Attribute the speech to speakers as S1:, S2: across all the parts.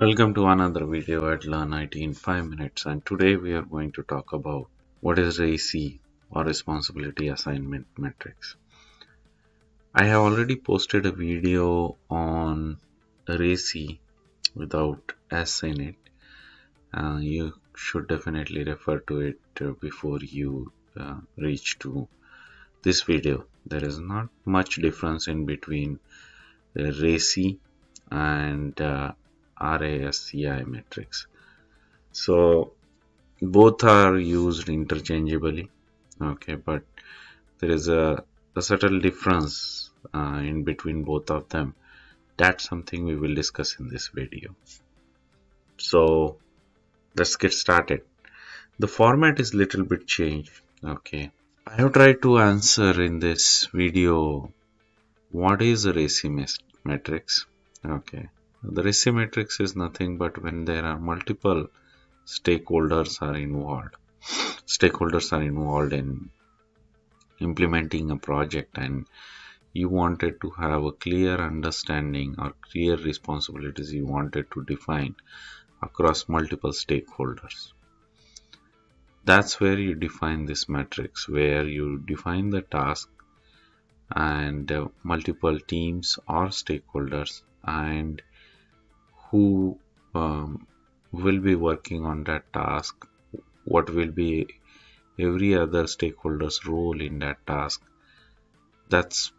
S1: Welcome to another video at Learn IT in 5 minutes, and today we are going to talk about what is RACI or Responsibility Assignment Matrix. I have already posted a video on RACI without S in it. You should definitely refer to it before you reach to this video. There is not much difference in between RACI and RASCI matrix. So both are used interchangeably, okay, but there is a subtle difference in between both of them. That's something we will discuss in this video. So let's get started. The format is little bit changed, okay. I have tried to answer in this video what is a RACI matrix. Okay, the RACI matrix is nothing but when there are multiple stakeholders are involved in implementing a project, and you wanted to have a clear understanding or clear responsibilities you wanted to define across multiple stakeholders. That's where you define this matrix, where you define the task and multiple teams or stakeholders and who will be working on that task, what will be every other stakeholder's role in that task. That's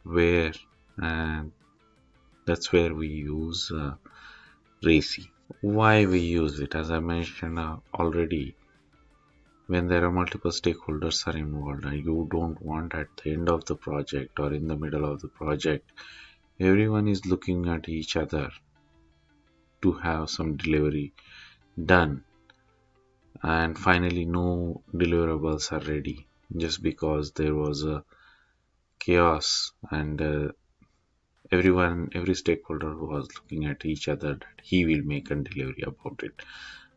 S1: where and that's where we use RACI. Why we use it? As I mentioned already, when there are multiple stakeholders are involved, and you don't want at the end of the project or in the middle of the project, everyone is looking at each other to have some delivery done, and finally no deliverables are ready just because there was a chaos and every stakeholder was looking at each other that he will make a delivery about it.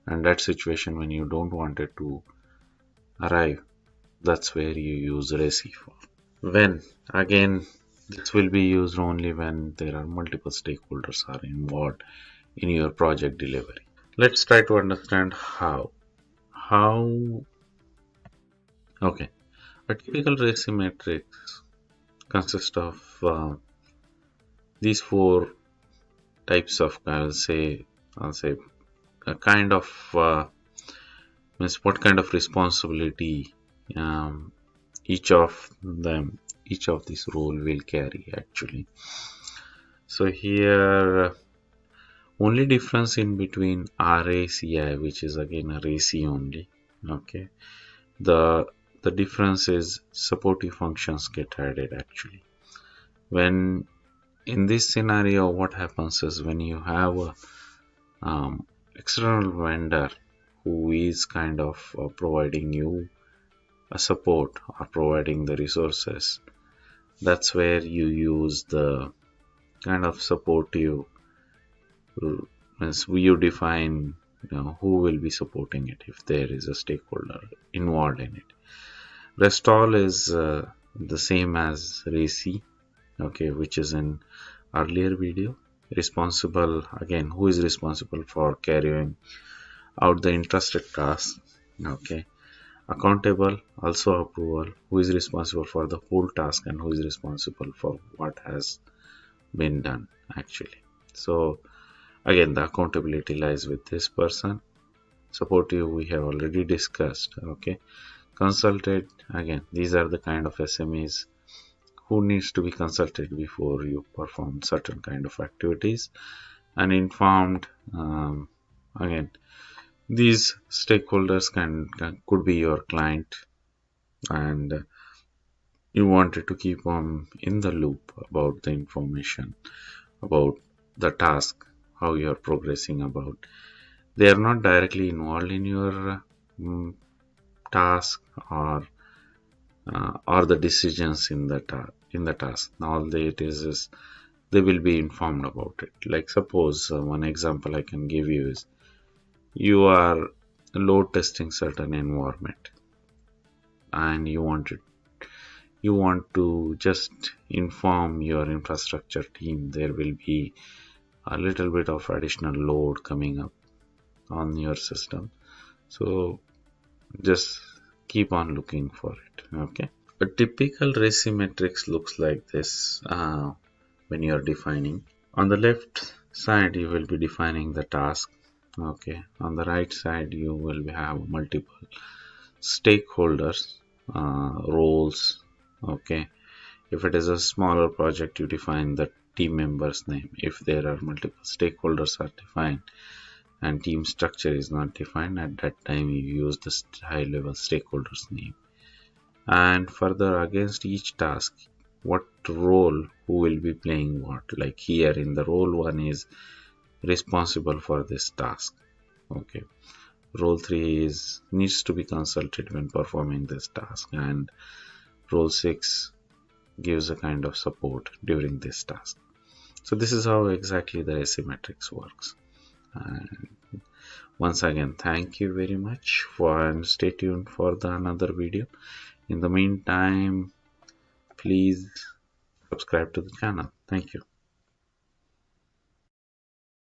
S1: And that situation, when you don't want it to arrive, that's where you use RACI for. When again, this will be used only when there are multiple stakeholders are involved in your project delivery. Let's try to understand how. Okay, a typical RACI matrix consists of these four types of, I'll say a kind of means what kind of responsibility each of this role will carry actually. So here only difference in between RACI, which is again a RACI only, okay, the difference is supportive functions get added actually. When in this scenario, what happens is when you have a external vendor who is kind of providing you a support or providing the resources, that's where you use the kind of supportive means you define who will be supporting it if there is a stakeholder involved in it. Rest all is the same as RACI, okay, which is in earlier video. Responsible, again, who is responsible for carrying out the entrusted task, okay. Accountable, also approval, who is responsible for the whole task and who is responsible for what has been done actually. So again, the accountability lies with this person. Supportive we have already discussed, okay. Consulted, again, these are the kind of SMEs who needs to be consulted before you perform certain kind of activities. And informed, again, these stakeholders could be your client, and you wanted to keep them in the loop about the information about the task, how you are progressing about. They are not directly involved in your task or the decisions in the task. All it is they will be informed about it. Like suppose one example I can give you is you are load testing certain environment and you want to just inform your infrastructure team there will be a little bit of additional load coming up on your system. So just keep on looking for it. Okay. A typical RACI matrix looks like this when you are defining. On the left side, you will be defining the task. Okay. On the right side, you will have multiple stakeholders, roles. Okay. If it is a smaller project, you define the team member's name. If there are multiple stakeholders are defined and team structure is not defined, at that time you use the high level stakeholders name. And further, against each task, what role who will be playing what. Like here in the role 1 is responsible for this task. Okay. Role 3 is needs to be consulted when performing this task, and role 6 gives a kind of support during this task. So this is how exactly the RACI matrix works. And once again, thank you very much and stay tuned for the another video. In the meantime, please subscribe to the channel. Thank you.